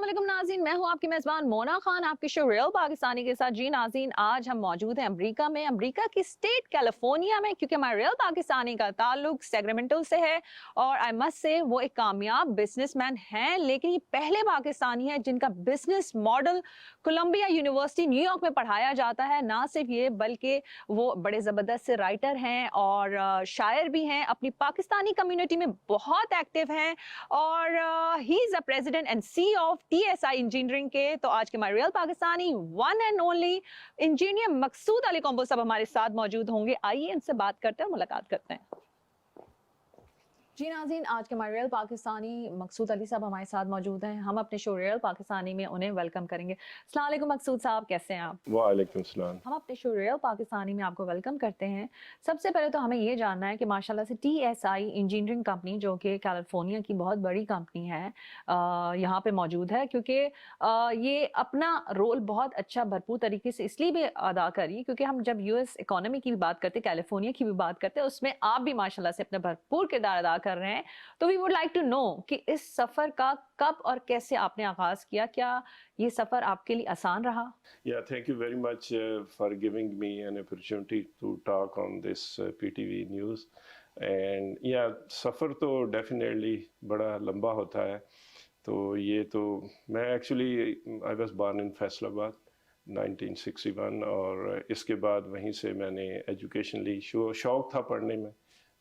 अस्सलाम नाज़रीन, मैं हूं आपकी मेज़बान मोना खान आपके शो रियल पाकिस्तानी के साथ। जी नाज़रीन, आज हम मौजूद हैं अमेरिका में, अमेरिका की स्टेट कैलिफोर्निया में, क्योंकि हमारा रियल पाकिस्तानी का ताल्लुक सैक्रामेंटो से है। और आई मस्ट से वो एक कामयाब बिजनेसमैन हैं, लेकिन ये पहले पाकिस्तानी है जिनका business model Columbia University New York में पढ़ाया जाता है। ना सिर्फ ये बल्कि वो बड़े ज़बरदस्त से राइटर हैं और शायर भी हैं, अपनी पाकिस्तानी कम्युनिटी में बहुत एक्टिव हैं और he is a president and CEO of TSI engineering के। तो आज के हमारे real Pakistani one and only engineer Maqsood Ali कॉम्बो साहब हमारे साथ मौजूद होंगे। आइए इनसे बात करते हैं, मुलाकात करते हैं। जी नाज़रीन, आज के हमारे रियल पाकिस्तानी मकसूद अली साहब हमारे साथ मौजूद हैं। हम अपने शो रियल पाकिस्तानी में उन्हें वेलकम करेंगे। अस्सलाम वालेकुम मकसूद साहब, कैसे हैं आप? वालेकुम सलाम। हम अपने शो रियल पाकिस्तानी में आपको वेलकम करते हैं। सबसे पहले तो हमें ये जानना है कि माशाल्लाह से टीएसआई इंजीनियरिंग कंपनी, जो कि कैलिफोर्निया की बहुत बड़ी कंपनी है, यहाँ पे मौजूद है, क्योंकि ये अपना रोल बहुत अच्छा भरपूर तरीके से इसलिए भी अदा करी क्योंकि हम जब यूएस इकोनॉमी की भी बात करते हैं, कैलिफोर्निया की भी बात करते हैं, उसमें आप भी माशाल्लाह से अपना भरपूर किरदार अदा कर रहे हैं। तो we would like to know कि इस सफ़र का कब और कैसे आपने आगाज़ किया? क्या ये सफ़र आपके लिए आसान रहा? Yeah, thank you very much for giving me an opportunity to talk on this PTV news. And yeah, सफ़र तो definitely बड़ा लंबा होता है। तो ये तो मैं actually I was born in Faisalabad 1961 और इसके बाद वहीं से मैंने एजुकेशन ली। शौक़ था पढ़ने में,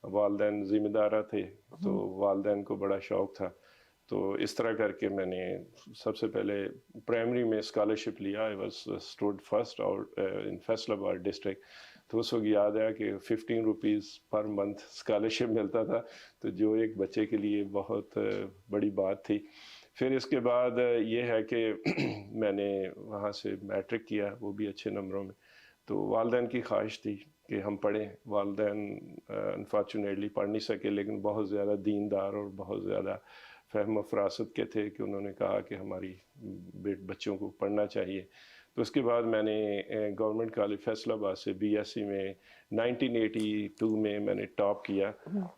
वालिदैन ज़िम्मेदार थे तो वालिदैन को बड़ा शौक़ था। तो इस तरह करके मैंने सबसे पहले प्राइमरी में स्कॉलरशिप लिया। आई वाज स्टूड फर्स्ट और इन फैसलाबाद डिस्ट्रिक्ट। तो उस वक्त याद है कि 15 रुपीज़ पर मंथ स्कॉलरशिप मिलता था, तो जो एक बच्चे के लिए बहुत बड़ी बात थी। फिर इसके बाद ये है कि मैंने वहाँ से मैट्रिक किया, वो भी अच्छे नंबरों में। तो वालिदैन की ख्वाहिश थी कि हम पढ़ें। वालिदैन अनफॉर्चुनेटली पढ़ नहीं सके, लेकिन बहुत ज़्यादा दीनदार और बहुत ज़्यादा फ़हम फ़रासत के थे कि उन्होंने कहा कि हमारी बच्चों को पढ़ना चाहिए। तो उसके बाद मैंने गवर्नमेंट कॉलेज फैसलाबाद से बीएससी में 1982 में मैंने टॉप किया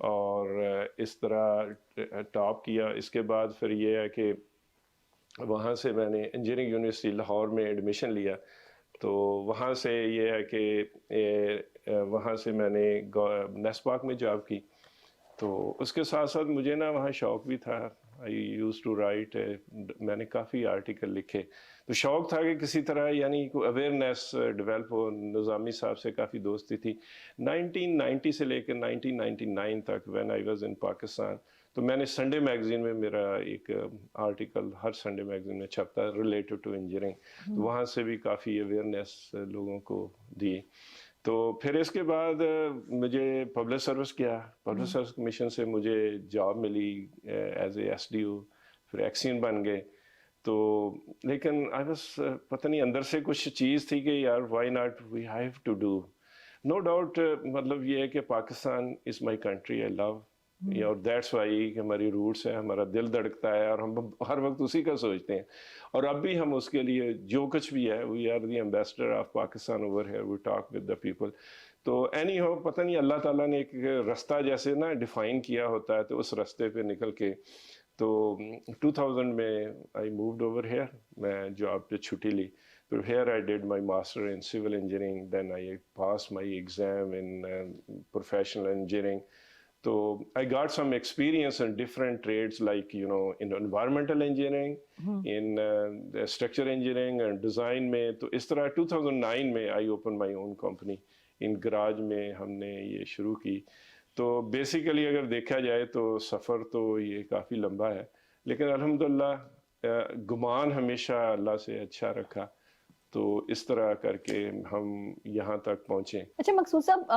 और इस तरह टॉप किया। इसके बाद फिर ये है कि वहाँ से मैंने इंजीनियरिंग यूनिवर्सिटी लाहौर में एडमिशन लिया। तो वहाँ से ये है कि वहाँ से मैंने नेस्पाक में जॉब की। तो उसके साथ साथ मुझे ना वहाँ शौक़ भी था। आई यूज़ टू राइट, मैंने काफ़ी आर्टिकल लिखे। तो शौक़ था कि किसी तरह यानी कोई अवेयरनेस डेवलप हो। निज़ामी साहब से काफ़ी दोस्ती थी। 1990 से लेकर 1999 तक when I was in Pakistan, तो मैंने संडे मैगज़ीन में मेरा एक आर्टिकल हर संडे मैगज़ीन में छपता रिलेटेड टू इंजीनियरिंग। तो वहाँ से भी काफ़ी अवेयरनेस लोगों को दी। तो फिर इसके बाद मुझे पब्लिक सर्विस किया। पब्लिक सर्विस कमीशन से मुझे जॉब मिली एज ए एसडीओ, फिर एक्सीन बन गए। तो लेकिन आई वाज पता नहीं अंदर से कुछ चीज़ थी कि यार why not, we have to do. No doubt मतलब ये है कि Pakistan is my country, I love और दैट्स वाई कि हमारी रूट्स हैं, हमारा दिल धड़कता है और हम हर वक्त उसी का सोचते हैं। और अब भी हम उसके लिए जो कुछ भी है, we are the ambassador of Pakistan over here, we talk with the people. तो एनी हो, पता नहीं अल्लाह ताला ने एक रास्ता जैसे ना डिफ़ाइन किया होता है, तो उस रास्ते पे निकल के तो 2000 में आई मूव्ड ओवर हियर। मैं जॉब पे छुट्टी ली, तो here I did my master in civil engineering, then I pass my exam in professional engineering. So I got some experience in different trades, like in environmental engineering, in structure engineering and design में। तो इस तरह 2009 में I opened my own company in garage में हमने ये शुरू की। तो बेसिकली अगर देखा जाए तो सफ़र तो ये काफ़ी लंबा है, लेकिन अल्हम्दुलिल्लाह गुमान हमेशा अल्लाह से अच्छा रखा। तो इस तरह करके हम यहाँ तक पहुँचे। अच्छा मकसूद साहब,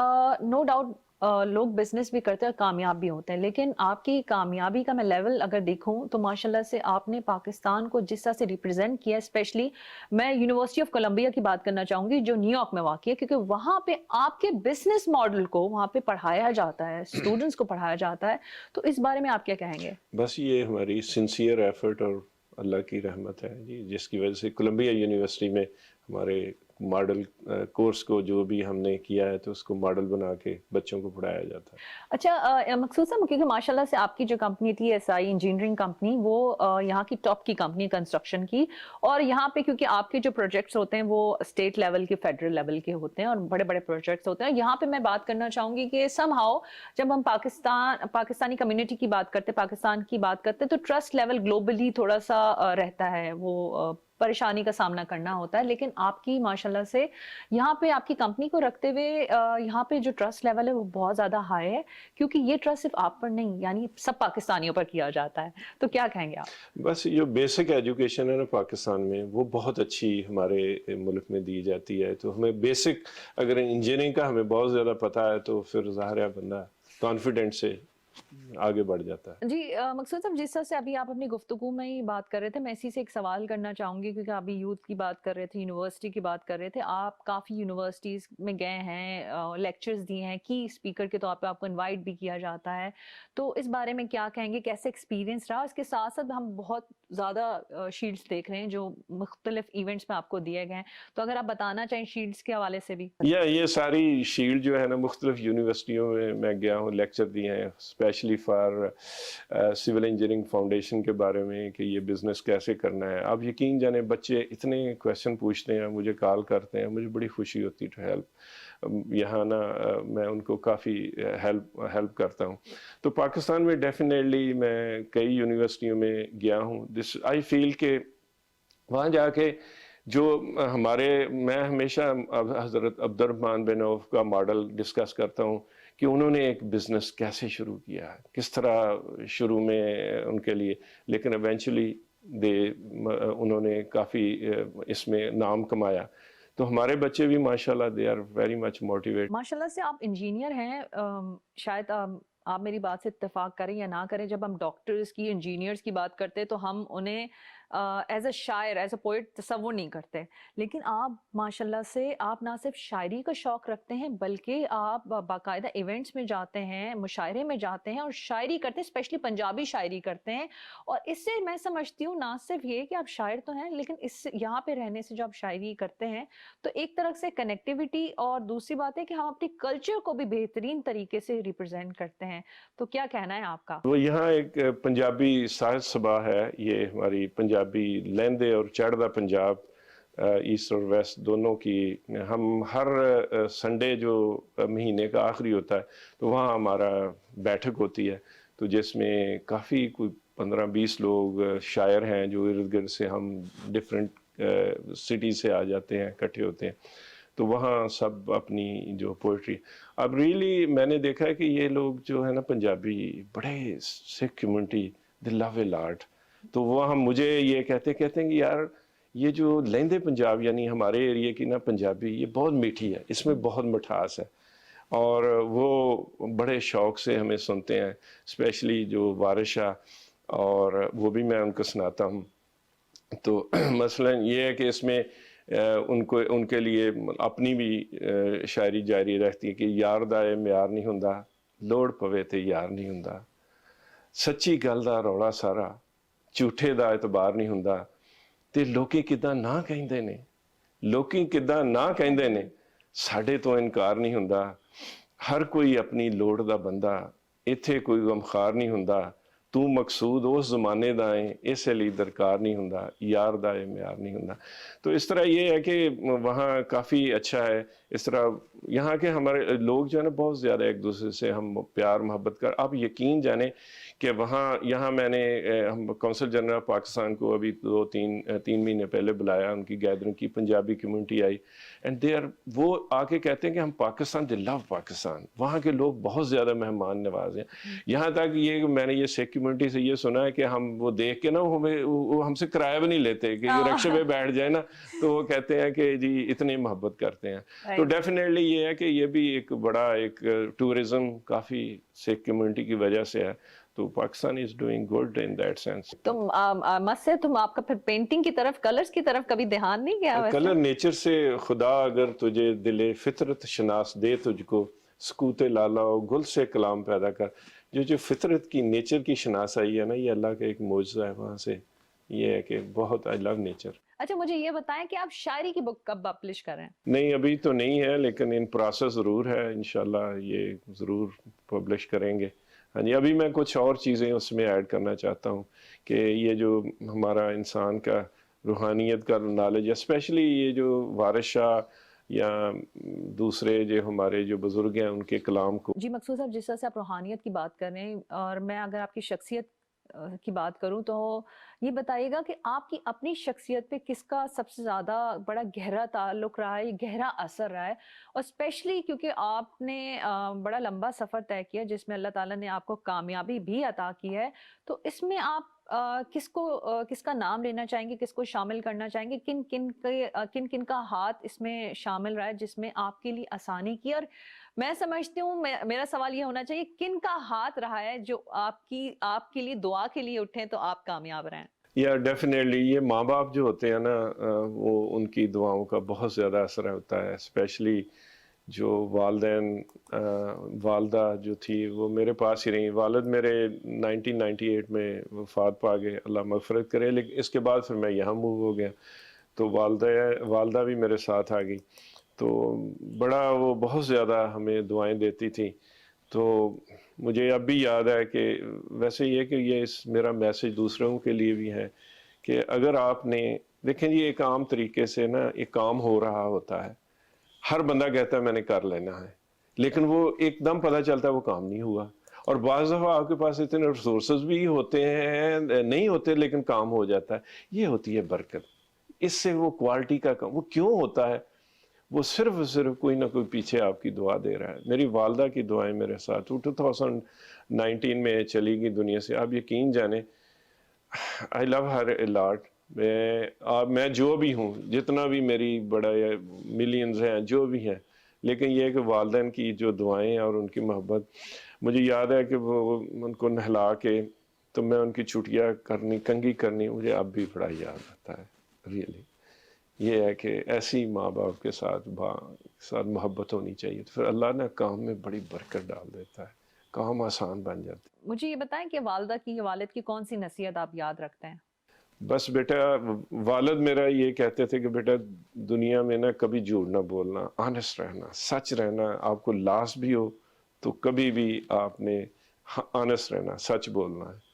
नो डाउट लोग बिजनेस भी करते हैं और कामयाब भी होते हैं, लेकिन आपकी कामयाबी का मैं लेवल अगर देखूं तो माशाल्लाह से आपने पाकिस्तान को जिस तरह से रिप्रेजेंट किया, स्पेशली मैं यूनिवर्सिटी ऑफ कोलंबिया की बात करना चाहूंगी जो न्यूयॉर्क में वाक़ है, क्योंकि वहां पे आपके बिजनेस मॉडल को वहां पे पढ़ाया जाता है, स्टूडेंट्स को पढ़ाया जाता है। तो इस बारे में आप क्या कहेंगे? बस ये हमारी सिंसियर एफर्ट और अल्लाह की रहमत है जी, जिसकी वजह से कोलंबिया यूनिवर्सिटी में हमारे मॉडल कोर्स को जो भी हमने किया है तो उसको मॉडल बना के बच्चों को पढ़ाया जाता है। अच्छा, मकसूद साहब, क्योंकि माशाल्लाह से आपकी जो कंपनी थी एसआई इंजीनियरिंग कंपनी, वो यहाँ की टॉप की कंपनी कंस्ट्रक्शन की, और यहाँ पे क्योंकि आपके जो प्रोजेक्ट्स होते हैं वो स्टेट लेवल के, फेडरल लेवल के होते हैं और बड़े बड़े प्रोजेक्ट्स होते हैं। यहाँ पे मैं बात करना चाहूंगी कि समहाउ जब हम पाकिस्तानी कम्युनिटी की बात करते, पाकिस्तान की बात करते, तो ट्रस्ट लेवल ग्लोबली थोड़ा सा रहता है, वो परेशानी का सामना करना होता है। लेकिन आपकी माशाल्लाह से यहाँ पे आपकी कंपनी को रखते हुए यहाँ पे जो ट्रस्ट लेवल है वो बहुत ज़्यादा हाई है, क्योंकि ये ट्रस्ट सिर्फ आप पर नहीं, यानी सब पाकिस्तानियों पर किया जाता है। तो क्या कहेंगे आप? बस जो बेसिक एजुकेशन है ना पाकिस्तान में, वो बहुत अच्छी हमारे मुल्क में दी जाती है। तो हमें बेसिक, अगर इंजीनियरिंग का हमें बहुत ज़्यादा पता है तो फिर ज़ाहिर है बंदा कॉन्फिडेंट से आगे बढ़ जाता है। जी, मकसूद साहब, जिस तरह से अभी आप अपनी गुफ्तगू में ही बात कर रहे थे, मैं इसी से एक सवाल करना चाहूंगी, क्योंकि अभी यूथ की बात कर रहे थे, यूनिवर्सिटी की बात कर रहे थे। आप काफ़ी यूनिवर्सिटीज़ में गए हैं, लेक्चर्स दिए हैं, की स्पीकर के तौर पे आपको इनवाइट भी किया जाता है। तो इस बारे में क्या कहेंगे, कैसे एक्सपीरियंस रहा? इसके साथ साथ हम बहुत ज़्यादा शील्ड्स देख रहे हैं जो मुख्तलिफ इवेंट्स में आपको दिए गए हैं, तो अगर आप बताना चाहें शील्ड्स के हवाले से भी। ये सारी शील्ड जो है ना मुख्तलिफ यूनिवर्सिटियों में मैं गया हूँ, लेक्चर दिए हैं, specially for civil engineering foundation के बारे में कि ये बिज़नेस कैसे करना है। आप यकीन जाने बच्चे इतने क्वेश्चन पूछते हैं, मुझे कॉल करते हैं, मुझे बड़ी खुशी होती है टू हेल्प। यहाँ ना मैं उनको काफ़ी हेल्प करता हूँ। तो पाकिस्तान में डेफिनेटली मैं कई यूनिवर्सिटियों में गया हूँ। दिस आई फील के वहाँ जाके जो मैं हमेशा अब हज़रत अब्दुर्रहमान बिन औफ का मॉडल डिस्कस करता हूँ कि उन्होंने एक बिज़नेस कैसे शुरू किया, किस तरह शुरू में उनके लिए, लेकिन इवेंचुअली उन्होंने काफ़ी इसमें नाम कमाया। तो हमारे बच्चे भी माशाल्लाह they are very much motivate. माशाल्लाह से आप इंजीनियर हैं, शायद आप मेरी बात से इत्तेफाक करें या ना करें, जब हम डॉक्टर्स की, इंजीनियर्स की बात करते हैं तो हम उन्हें एज अ शायर, एज अ पोइट तसव्वुर नहीं करते। लेकिन आप माशाल्लाह से आप ना सिर्फ शायरी का शौक रखते हैं, बल्कि आप बाकायदा इवेंट्स में जाते हैं, मुशायरे में जाते हैं और शायरी करते हैं, स्पेशली पंजाबी शायरी करते हैं। और इससे मैं समझती हूँ ना सिर्फ ये कि आप शायर तो हैं, लेकिन इस यहाँ पे रहने से जो आप शायरी करते हैं तो एक तरह से कनेक्टिविटी, और दूसरी बात है कि हम अपने कल्चर को भी बेहतरीन तरीके से रिप्रेजेंट करते हैं। तो क्या कहना है आपका? वो यहाँ एक पंजाबी साहित्य सभा है, ये हमारी पंजाबी लहंदे और चढ़दा पंजाब, ईस्ट और वेस्ट दोनों की, हम हर संडे जो महीने का आखिरी होता है तो वहाँ हमारा बैठक होती है, तो जिसमें काफ़ी कोई 15-20 लोग शायर हैं जो इर्द गिर्द से, हम डिफरेंट सिटी से आ जाते हैं, इकट्ठे होते हैं, तो वहाँ सब अपनी जो पोइट्री। अब रियली मैंने देखा है कि ये लोग जो है ना पंजाबी, बड़े Sikh community, they love a lot. तो वो हम मुझे ये कहते हैं कि यार ये जो लहंदे पंजाब यानी हमारे एरिया की ना पंजाबी, ये बहुत मीठी है, इसमें बहुत मिठास है, और वो बड़े शौक़ से हमें सुनते हैं, स्पेशली जो वारिस शाह, और वो भी मैं उनको सुनाता हूँ। तो मसलन ये है कि इसमें उनके लिए अपनी भी शायरी जारी रहती है कि यार दा ए म्यार नहीं हुंदा, लोड़ पवे ते यार नहीं हुंदा, सच्ची गल दा रौला सारा, झूठे दा एतबार नहीं हुंदा, ते लोकी किदां ना कहिंदे ने, लोकी किदां ना कहिंदे ने, साडे तो इनकार नहीं हुंदा, हर कोई अपनी लोड़ दा बंदा, इत्थे कोई गमखार नहीं हुंदा, तू मकसूद उस ज़माने दा है, इस लिए दरकार नहीं हुंदा, यार दा ए म्यार नहीं हुंदा। तो इस तरह ये है कि वहाँ काफ़ी अच्छा है। इस तरह यहाँ के हमारे लोग जो है ना बहुत ज़्यादा एक दूसरे से हम प्यार मोहब्बत कर, आप यकीन जाने कि यहाँ मैंने हम कौंसल जनरल ऑफ पाकिस्तान को अभी 2-3 महीने पहले बुलाया, उनकी गैदरिंग की, पंजाबी कम्युनिटी आई, एंड वो आके कहते हैं कि हम पाकिस्तान, दे लव पाकिस्तान। वहाँ के लोग बहुत ज़्यादा मेहमान नवाज हैं। यहाँ तक ये मैंने ये सिख कम्युनिटी से ये सुना है कि हम वो देख के ना वो हमसे किराया भी नहीं लेते कि रिक्शे पे बैठ जाए ना, तो वो कहते हैं कि जी इतनी मोहब्बत करते हैं। तो डेफिनेटली ये है कि ये भी एक बड़ा एक टूरिज्म काफ़ी सिख कम्युनिटी की वजह से है। तो Pakistan is doing good in that sense. तुम आपका फिर पेंटिंग की तरफ, कलर्स की तरफ कभी ध्यान नहीं गया वैसे? कलर नेचर से, खुदा अगर तुझे दिले फितरत शनास दे तुझको, सकूते लाला गुल से कलाम पैदा कर। जो फितरत की, नेचर की शनासाई है ना, ये अल्लाह का एक मौजज़ा है। वहाँ से ये है कि बहुत आई लव नेचर। अच्छा, मुझे ये बताएं कि आप शायरी की बुक कब पब्लिश कर रहे हैं? नहीं, अभी तो नहीं है, लेकिन इन प्रोसेस ज़रूर है, इंशाल्लाह ये ज़रूर पब्लिश करेंगे। हाँ जी, अभी मैं कुछ और चीज़ें उसमें ऐड करना चाहता हूँ कि ये जो हमारा इंसान का रूहानियत का नॉलेज, स्पेशली ये जो वारिस शाह या दूसरे जो हमारे जो बुज़ुर्ग हैं उनके कलाम को। जी, मकसूद साहब, जिस तरह से आप रूहानियत की बात कर रहे हैं और मैं अगर आपकी शख्सियत की बात करूँ तो ये बताइएगा कि आपकी अपनी शख्सियत पे किसका सबसे ज़्यादा बड़ा गहरा ताल्लुक रहा है, गहरा असर रहा है? और स्पेशली क्योंकि आपने बड़ा लंबा सफ़र तय किया जिसमें अल्लाह ताला ने आपको कामयाबी भी अता की है, तो इसमें आप किसका नाम लेना चाहेंगे, किसको शामिल करना चाहेंगे? किन-किन का हाथ इसमें शामिल रहा है जिसमें आपके लिए आसानी की? और मैं समझती हूँ मेरा सवाल ये होना चाहिए, किन का हाथ रहा है जो आपके लिए दुआ के लिए उठे तो आप कामयाब रहें? या डेफिनेटली ये माँ बाप जो होते हैं ना, वो उनकी दुआओं का बहुत ज़्यादा असर होता है। स्पेशली जो वालदैन, वालदा जो थी वो मेरे पास ही रहीं। वालिद मेरे 1998 में वफ़ात पा गए, अल्लाह मग़फ़िरत करे, लेकिन इसके बाद फिर मैं यहाँ मूव हो गया, तो वालदा भी मेरे साथ आ गई। तो बड़ा वो बहुत ज़्यादा हमें दुआएं देती थी। तो मुझे अब भी याद है कि वैसे ये कि ये इस मेरा मैसेज दूसरों के लिए भी है कि अगर आपने देखें जी, एक आम तरीके से ना एक काम हो रहा होता है, हर बंदा कहता है मैंने कर लेना है, लेकिन वो एकदम पता चलता है वो काम नहीं हुआ। और बाज़ दफ़ा आपके पास इतने रिसोर्सेज भी होते हैं, नहीं होते, लेकिन काम हो जाता है। ये होती है बरकत। इससे वो क्वालिटी का काम वो क्यों होता है? वो सिर्फ कोई ना कोई पीछे आपकी दुआ दे रहा है। मेरी वालदा की दुआएं मेरे साथ, वो 2019 में चली गई दुनिया से। आप यकीन जाने, I love her a lot. मैं जो भी हूँ, जितना भी मेरी बड़ा मिलियंस हैं जो भी हैं, लेकिन ये है कि वालदैन की जो दुआएं हैं और उनकी मोहब्बत, मुझे याद है कि वो उनको नहला के तो मैं उनकी छुट्टियाँ करनी, कंघी करनी, मुझे अब भी बड़ा याद आता है। रियली ये है कि ऐसी माँ बाप के साथ मोहब्बत होनी चाहिए, तो फिर अल्लाह ना काम में बड़ी बरकत डाल देता है, काम आसान बन जाते मुझे ये बताएं कि वालिदा की या वालिद की कौन-सी नसीहत आप याद रखते हैं? हैं। बस बेटा, वालिद मेरा ये कहते थे कि बेटा दुनिया में ना कभी झूठ ना बोलना, ऑनेस्ट रहना, सच रहना, आपको लॉस भी हो तो कभी भी आपने ऑनेस्ट रहना, सच बोलना है।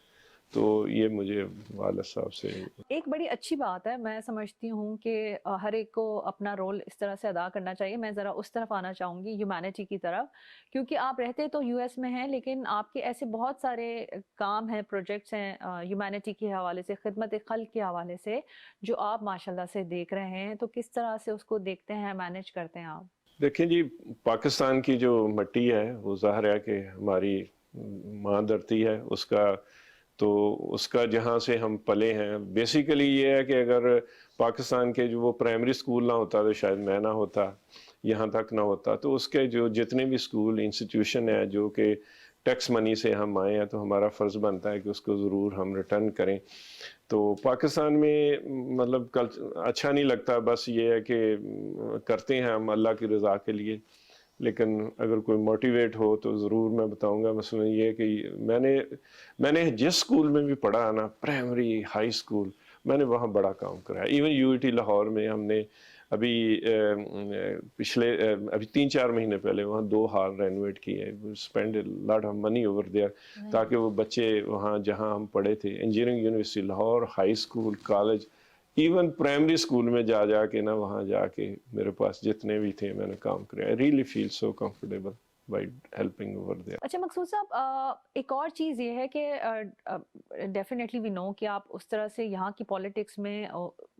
तो ये मुझे वालिद साहब से। एक बड़ी अच्छी बात है, मैं समझती हूँ कि हर एक को अपना रोल इस तरह से अदा करना चाहिए। मैं ज़रा उस तरफ आना चाहूँगी, ह्यूमैनिटी की तरफ, क्योंकि आप रहते तो यूएस में हैं, लेकिन आपके ऐसे बहुत सारे काम हैं, प्रोजेक्ट्स हैं ह्यूमैनिटी के हवाले से, खिदमत-ए-खल्क के हवाले से, जो आप माशाल्लाह से देख रहे हैं। तो किस तरह से उसको देखते हैं, मैनेज करते हैं आप? देखें जी, पाकिस्तान की जो मिट्टी है वो ज़ाहिर है कि हमारी माँ धरती है, उसका तो उसका जहाँ से हम पले हैं, बेसिकली ये है कि अगर पाकिस्तान के जो वो प्राइमरी स्कूल ना होता तो शायद मैं ना होता, यहाँ तक ना होता। तो उसके जो जितने भी स्कूल इंस्टीट्यूशन है जो कि टैक्स मनी से हम आए हैं, तो हमारा फ़र्ज़ बनता है कि उसको ज़रूर हम रिटर्न करें। तो पाकिस्तान में मतलब कल अच्छा नहीं लगता, बस ये है कि करते हैं हम अल्लाह की रज़ा के लिए। लेकिन अगर कोई मोटिवेट हो तो ज़रूर मैं बताऊंगा। मसलन ये है कि मैंने मैंने जिस स्कूल में भी पढ़ा ना, प्राइमरी हाई स्कूल, मैंने वहाँ बड़ा काम कराया। इवन यूईटी लाहौर में हमने अभी अभी 3-4 महीने पहले वहाँ 2 हॉल रेनोवेट किए। Spend lot of money over there, ताकि वो बच्चे वहाँ जहाँ हम पढ़े थे, engineering university Lahore, high school, college, even primary school में जा के ना, वहाँ जाके मेरे पास जितने भी थे मैंने काम किया। I really feel so comfortable by helping over there. अच्छा मकसूद साहब, एक और चीज़ ये है कि डेफिनेटली वी नो कि आप उस तरह से यहाँ की पॉलिटिक्स में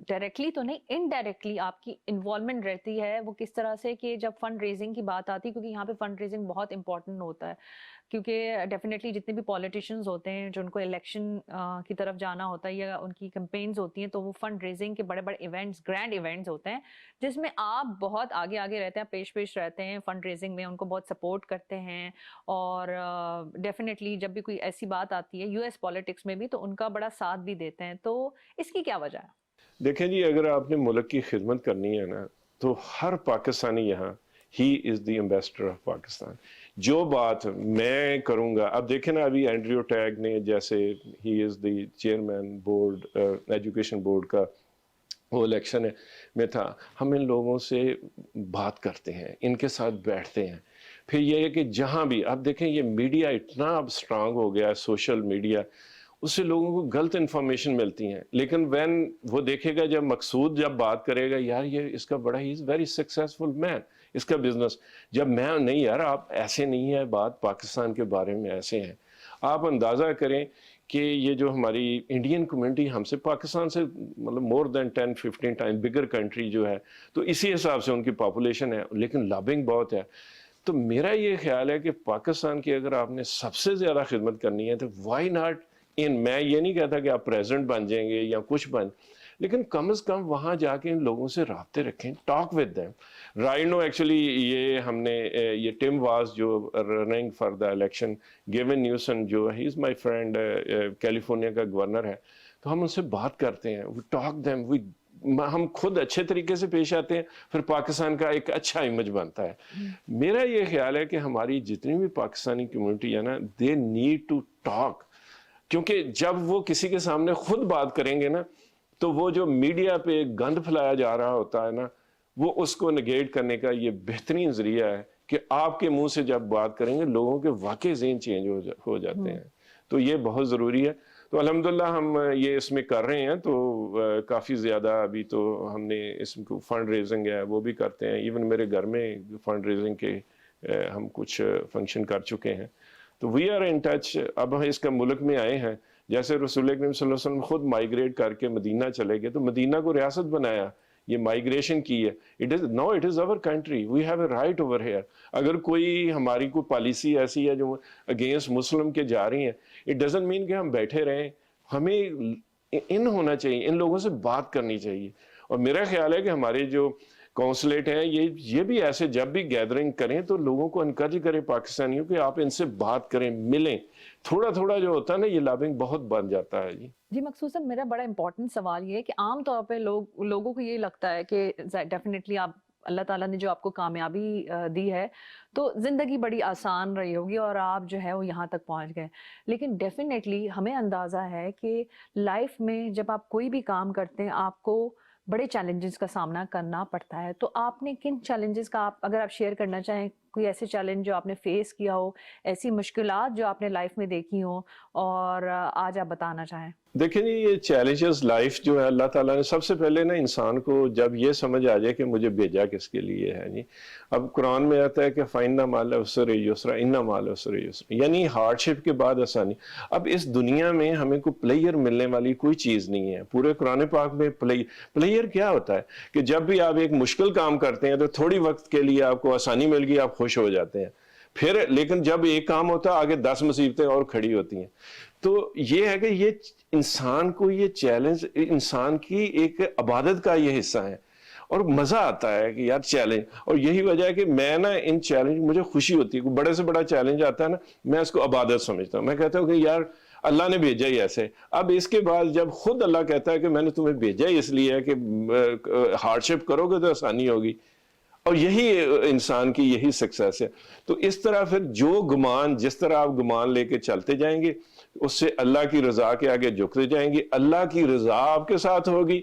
डायरेक्टली तो नहीं, इनडायरेक्टली आपकी इन्वॉल्वमेंट रहती है। वो किस तरह से कि जब फंड रेजिंग की बात आती है, क्योंकि यहाँ पे फंड रेजिंग बहुत इंपॉर्टेंट होता है, क्योंकि डेफिनेटली जितने भी पॉलिटिशियंस होते हैं जो उनको इलेक्शन की तरफ जाना होता है या उनकी कैंपेन्स होती हैं, तो वो फंड रेजिंग के बड़े बड़े इवेंट्स, ग्रैंड इवेंट्स होते हैं, जिसमें आप बहुत आगे आगे रहते हैं, पेश पेश रहते हैं फंड रेजिंग में, उनको बहुत सपोर्ट करते हैं। और डेफिनेटली जब भी कोई ऐसी बात आती है यूएस पॉलिटिक्स में भी, तो उनका बड़ा साथ भी देते हैं। तो इसकी क्या वजह है? देखें जी, अगर आपने मुल्क की खिदमत करनी है ना, तो हर पाकिस्तानी यहाँ, he is the ambassador of Pakistan. जो बात मैं करूँगा, अब देखें ना, अभी एंड्रयू टैग ने, जैसे he is the chairman board, education board का, وہ الیکشن میں تھا، ہم ان لوگوں سے بات کرتے ہیں، ان کے ساتھ بیٹھتے ہیں. پھر یہ ہے کہ جہاں بھی آپ دیکھیں یہ میڈیا اتنا اب سٹرانگ ہو گیا ہے، سوشل میڈیا، اس سے لوگوں کو غلط انفارمیشن ملتی ہیں. لیکن وین وہ دیکھے گا، جب مقصود جب بات کرے گا، یار یہ اس کا بڑا ہی ویری سکسیسفل مین، اس کا بزنس، جب میں نہیں یار آپ ایسے نہیں ہے، بات پاکستان کے بارے میں ایسے ہیں. آپ اندازہ کریں کہ یہ جو ہماری انڈین کمیونٹی ہم سے پاکستان سے مطلب مور دین 10-15 ٹائم بگر کنٹری جو ہے، تو اسی حساب سے ان کی پاپولیشن ہے، لیکن لابنگ بہت ہے. تو میرا یہ خیال ہے کہ پاکستان کی اگر آپ نے سب سے زیادہ خدمت کرنی ہے تو وائی ناٹ میں یہ نہیں کہتا کہ آپ پریزیڈنٹ بن جائیں گے یا کچھ بن، لیکن کم از کم وہاں جا کے ان لوگوں سے رابطے رکھیں، talk with them. Right now actually یہ ہم نے یہ ٹم واز جو running for the election, Gavin Newsom جو he is my friend, California کا گورنر ہے، تو ہم ان سے بات کرتے ہیں، وی ٹاک دیم، ہم خود اچھے طریقے سے پیش آتے ہیں، پھر پاکستان کا ایک اچھا امیج بنتا ہے. میرا یہ خیال ہے کہ ہماری جتنی بھی پاکستانی کمیونٹی ہے نا، دے نیڈ ٹو ٹاک، کیونکہ جب وہ کسی کے سامنے خود بات کریں گے نا، تو وہ جو میڈیا پہ گند پھیلایا جا رہا ہوتا ہے نا، وہ اس کو نگیٹ کرنے کا یہ بہترین ذریعہ ہے کہ آپ کے منہ سے جب بات کریں گے لوگوں کے واقعی ذہن چینج ہو جاتے ہیں. تو یہ بہت ضروری ہے. تو الحمدللہ ہم یہ اس میں کر رہے ہیں، تو کافی زیادہ ابھی تو ہم نے اس کو فنڈ ریزنگ ہے وہ بھی کرتے ہیں. ایون میرے گھر میں فنڈ ریزنگ کے ہم کچھ فنکشن کر چکے ہیں. تو وی آر ان ٹچ. اب ہم اس کا ملک میں آئے ہیں، جیسے رسول اکرم صلی اللہ علیہ وسلم خود مائیگریٹ کر کے مدینہ چلے گئے، تو مدینہ کو ریاست بنایا، یہ مائیگریشن کی ہے. it is our country, we have a right over here. اگر کوئی ہماری کوئی پالیسی ایسی ہے جو اگینسٹ مسلم کے جا رہی ہیں، it doesn't mean کہ ہم بیٹھے رہیں. ہمیں ان ہونا چاہیے، ان لوگوں سے بات کرنی چاہیے. اور میرا خیال ہے کہ ہمارے جو کونسلیٹ ہیں یہ بھی ایسے جب بھی گیدرنگ کریں تو لوگوں کو انکریج کریں، پاکستانیوں، کہ آپ ان سے بات کریں، ملیں. تھوڑا تھوڑا جو ہوتا ہے نا، یہ لابنگ بہت بن جاتا ہے. جی مقصود صاحب، میرا بڑا امپورٹنٹ سوال یہ ہے کہ عام طور پہ لوگوں کو یہ لگتا ہے کہ ڈیفینیٹلی آپ اللہ تعالیٰ نے جو آپ کو کامیابی دی ہے تو زندگی بڑی آسان رہی ہوگی اور آپ جو ہے وہ یہاں تک پہنچ گئے. لیکن ڈیفینیٹلی ہمیں اندازہ ہے کہ لائف میں جب آپ کوئی بھی کام کرتے ہیں آپ کو بڑے چیلنجز کا سامنا کرنا پڑتا ہے. تو آپ نے کن چیلنجز کا اگر آپ شیئر کرنا چاہیں، کوئی ایسے چیلنج جو آپ نے فیس کیا ہو، ایسی مشکلات جو آپ نے لائف میں دیکھی ہوں اور آج آپ بتانا چاہیں؟ دیکھیں جی، یہ چیلنجز لائف جو ہے اللہ تعالیٰ نے سب سے پہلے نا انسان کو جب یہ سمجھ آ جائے کہ مجھے بھیجا کس کے لیے ہے جی. اب قرآن میں آتا ہے کہ فَإِنَّ مَعَ الْعُسْرِ يُسْرًا إِنَّ مَعَ الْعُسْرِ يُسْرًا، یعنی ہارڈ شپ کے بعد آسانی. اب اس دنیا میں ہمیں کوئی پلیئر ملنے والی کوئی چیز نہیں ہے. پورے قرآن پاک میں پلیئر کیا ہوتا ہے کہ جب بھی آپ ایک مشکل کام کرتے ہیں تو تھوڑی وقت کے لیے آپ کو آسانی مل گئی، آپ خوش ہو جاتے ہیں. پھر لیکن جب ایک کام ہوتا ہے آگے 10 مصیبتیں اور کھڑی ہوتی ہیں. تو یہ ہے کہ یہ انسان کو یہ چیلنج انسان کی ایک عبادت کا یہ حصہ ہے اور مزہ آتا ہے کہ یار چیلنج. اور یہی وجہ ہے کہ میں نا ان چیلنج مجھے خوشی ہوتی ہے. کوئی بڑے سے بڑا چیلنج آتا ہے نا، میں اس کو عبادت سمجھتا ہوں. میں کہتا ہوں کہ یار اللہ نے بھیجا ہی ایسے. اب اس کے بعد جب خود اللہ کہتا ہے کہ میں نے تمہیں بھیجا ہی اس لیے ہے کہ ہارڈ شپ کرو گے تو آسانی ہوگی، اور یہی انسان کی یہی سکسیس ہے. تو اس طرح پھر جو گمان، جس طرح آپ گمان لے کے چلتے جائیں گے، اس سے اللہ کی رضا کے آگے جھکتے جائیں گے. اللہ کی رضا آپ کے ساتھ ہوگی،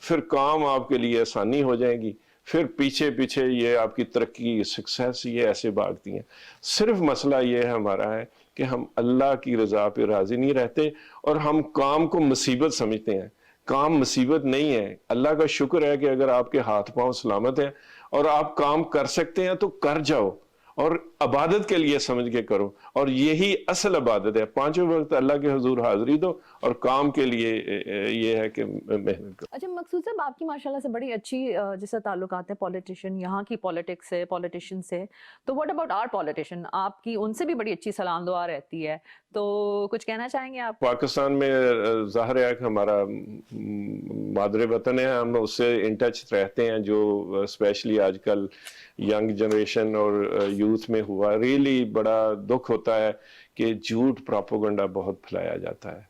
پھر کام آپ کے لیے آسانی ہو جائے گی. پھر پیچھے پیچھے یہ آپ کی ترقی، سکسیس یہ ایسے بھاگتی ہیں. صرف مسئلہ یہ ہمارا ہے کہ ہم اللہ کی رضا پہ راضی نہیں رہتے اور ہم کام کو مصیبت سمجھتے ہیں. کام مصیبت نہیں ہے. اللہ کا شکر ہے کہ اگر آپ کے ہاتھ پاؤں سلامت ہیں اور آپ کام کر سکتے ہیں تو کر جاؤ، اور عبادت کے لیے سمجھ کے کرو. اور یہی اصل عبادت ہے. 5 وقت اللہ کے حضور حاضری دو اور کام کے لیے یہ ہے کہ محنت کرو. اچھا مقصود صاحب، آپ کی ماشاءاللہ سے بڑی اچھی جیسا تعلقات ہیں پولیٹیشین، یہاں کی پولیٹکس سے، پولیٹیشین سے. تو واٹ اباؤٹ آر پولیٹیشین؟ آپ کی ان سے بھی بڑی اچھی سلام دعا رہتی ہے، تو کچھ کہنا چاہیں گے آپ؟ پاکستان میں ظاہر ہے کہ ہمارا مادر وطن ہے، ہم اس سے ان ٹچ رہتے ہیں. جو اسپیشلی آج کل ینگ جنریشن اور یوتھ میں ہوا، ریلی بڑا دکھ ہوتا ہے کہ جھوٹ پروپیگنڈا بہت پھیلایا جاتا ہے.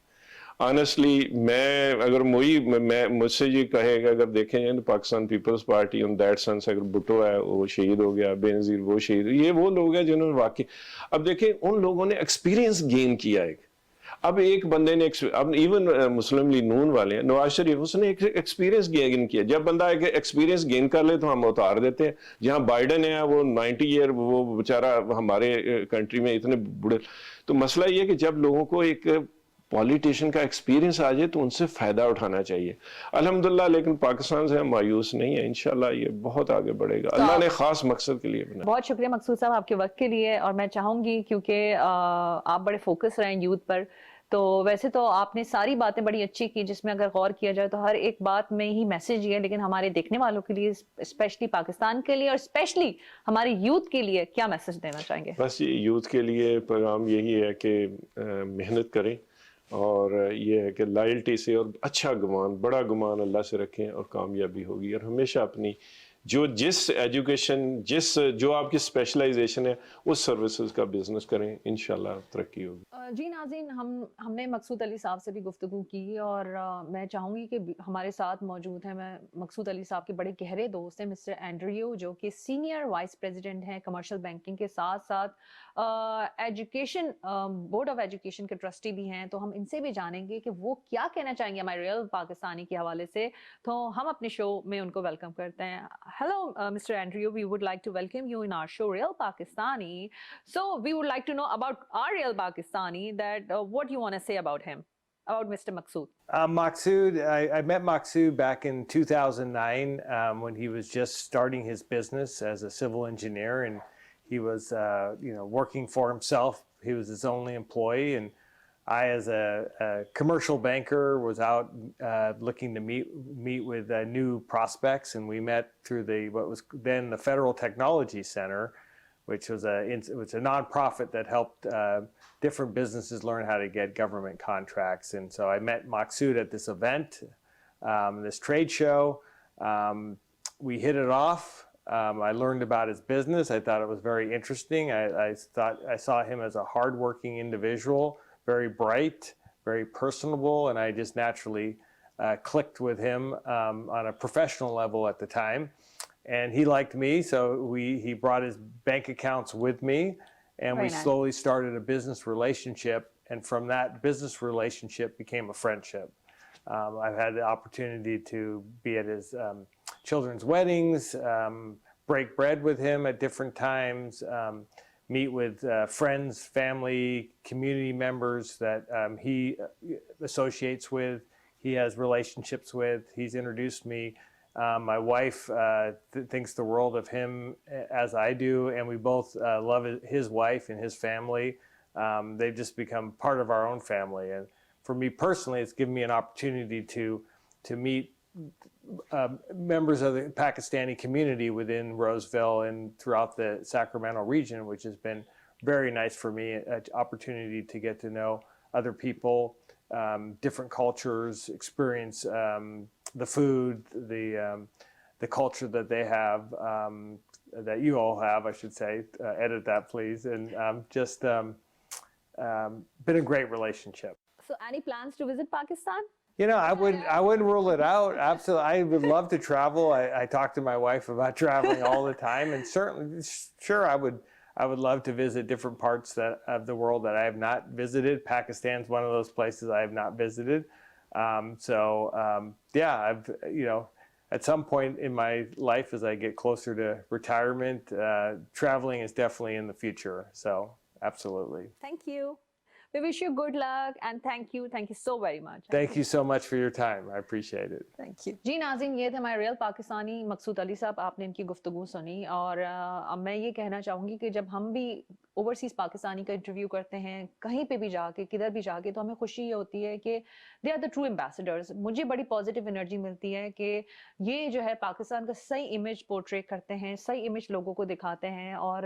آنیسٹلی میں اگر مجھ سے یہ کہے گا، اگر دیکھیں جائیں تو Pakistan Peoples Party in that sense, اگر بھٹو ہے وہ شہید ہو گیا، بے نظیر وہ شہید، یہ وہ لوگ ہیں جنہوں نے واقعی، اب دیکھیں ان لوگوں نے ایکسپیرینس گین کیا ہے. اب ایک بندے نے اب ایون مسلم لیگ نون والے ہیں نواز شریف اس نے ایک ایکسپیرینس گین کیا. جب بندہ ایک ایکسپیرینس گین کر لے تو ہم اتار دیتے ہیں. جہاں بائیڈن ہے وہ 90 ایئر وہ بیچارہ ہمارے کنٹری میں اتنے بڑے. تو مسئلہ یہ ہے کہ جب لوگوں کو ایک پولیٹیشین کا ایکسپیرینس آ جائے تو ان سے فائدہ اٹھانا چاہیے. الحمدللہ لیکن پاکستان سے ہم مایوس نہیں ہیں, انشاءاللہ یہ بہت آگے بڑھے گا. اللہ نے خاص مقصد کے لیے بنایا. بہت شکریہ مقصود صاحب آپ کے وقت کے لیے. اور میں چاہوں گی کیونکہ آپ بڑے فوکس رہے ہیں یوتھ پر, تو ویسے تو آپ نے ساری باتیں بڑی اچھی کی جس میں اگر غور کیا جائے تو ہر ایک بات میں ہی میسج ہے, لیکن ہمارے دیکھنے والوں کے لیے اسپیشلی پاکستان کے لیے اور اسپیشلی ہمارے یوتھ کے لیے کیا میسج دینا چاہیں گے؟ بس یوتھ کے لیے پیغام یہی ہے کہ محنت کریں, اور یہ ہے کہ لائلٹی سے اور اچھا گمان, بڑا گمان اللہ سے رکھیں اور کامیابی ہوگی. اور ہمیشہ اپنی جس ایجوکیشن جو آپ کی اسپیشلائزیشن ہے اس سروسز کا بزنس کریں, انشاءاللہ ترقی ہوگی. جی ناظرین, ہم نے مقصود علی صاحب سے بھی گفتگو کی, اور میں چاہوں گی کہ ہمارے ساتھ موجود ہیں, میں مقصود علی صاحب کے بڑے گہرے دوست ہیں مسٹر اینڈریو, جو کہ سینئر وائس پریزیڈنٹ ہیں کمرشل بینکنگ کے ساتھ ساتھ ایجوکیشن بورڈ آف ایجوکیشن کے ٹرسٹی بھی ہیں. تو ہم ان سے بھی جانیں گے کہ وہ کیا کہنا چاہیں گے ہمارے ریئل پاکستانی کے حوالے سے. تو ہم اپنے شو میں ان کو ویلکم کرتے ہیں. Hello mister Andrew, we would like to welcome you in our show real Pakistani. So we would like to know about our real Pakistani, that what you want to say about him, about Mr. Maqsood. Maqsood, I met Maqsood back in 2009 when he was just starting his business as a civil engineer, and he was working for himself. He was his only employee, and I, as a commercial banker, was out looking to meet with new prospects, and we met through what was then the Federal Technology Center, which was a nonprofit that helped different businesses learn how to get government contracts. And so I met Maqsood at this event, this trade show. We hit it off. I learned about his business. I thought it was very interesting. I saw him as a hardworking individual, very bright, very personable, and I just naturally clicked with him on a professional level at the time. And he liked me, so he brought his bank accounts with me, and we slowly started a business relationship. And from that business relationship became a friendship. I've had the opportunity to be at his children's weddings, break bread with him at different times, meet with friends, family, community members that he associates with, he has relationships with. He's introduced me. My wife thinks the world of him as I do, and we both love his wife and his family. They've just become part of our own family. And for me personally, it's given me an opportunity to meet members of the Pakistani community within Roseville and throughout the Sacramento region, which has been very nice for me, an opportunity to get to know other people, different cultures, experience the food, the culture that they have, that you all have, I should say. Edit that, please. And just been a great relationship. So any plans to visit Pakistan? I wouldn't rule it out. Absolutely, I would love to travel. I talk to my wife about traveling all the time, and certainly, sure, I would love to visit different parts of the world that I have not visited. Pakistan's one of those places I have not visited. At some point in my life, as I get closer to retirement, traveling is definitely in the future. So, absolutely. Thank you. We wish you good luck and thank you. Thank you so very much. Thank you so much for your time. I appreciate it. Thank you. جی ناظرین, یہ تھے ہمارے real Pakistani مقصود علی صاحب. آپ نے ان کی گفتگو سنی, اور اب میں یہ کہنا چاہوں گی کہ جب ہم بھی اوورسیز پاکستانی کا انٹرویو کرتے ہیں کہیں پہ بھی جا کے, کدھر بھی جا کے, تو ہمیں خوشی یہ ہوتی ہے کہ they are the true ambassadors. مجھے بڑی پازیٹیو انرجی ملتی ہے کہ یہ جو ہے پاکستان کا صحیح امیج پورٹری کرتے ہیں, صحیح امیج لوگوں کو دکھاتے ہیں, اور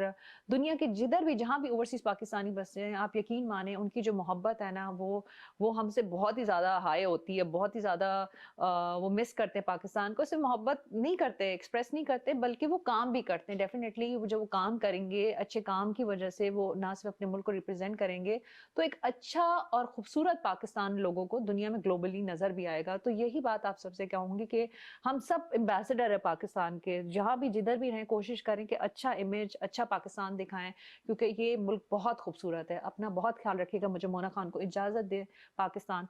دنیا کے جدھر بھی جہاں بھی اوورسیز پاکستانی بستے ہیں, آپ یقین مانیں ان کی جو محبت ہے نا, وہ ہم سے بہت ہی زیادہ ہائی ہوتی ہے, بہت ہی زیادہ وہ مس کرتے ہیں پاکستان کو. صرف محبت نہیں کرتے, ایکسپریس نہیں کرتے, بلکہ وہ کام بھی کرتے ہیں. ڈیفینیٹلی جو وہ کام کریں گے اچھے کام کی وجہ سے وہ نہ صرف اپنے ملک کو ریپرزینٹ کریں گے تو ایک اچھا اور خوبصورت پاکستان لوگوں کو دنیا میں گلوبلی نظر بھی آئے گا. تو یہی بات آپ سب سے کہوں گی کہ ہم سب امبیسڈر ہے پاکستان کے, جہاں بھی جدھر بھی رہیں کوشش کریں کہ اچھا امیج, اچھا پاکستان دکھائیں, کیونکہ یہ ملک بہت خوبصورت ہے. اپنا بہت خیال رکھیے گا. مجھے مونا خان کو اجازت دے. پاکستان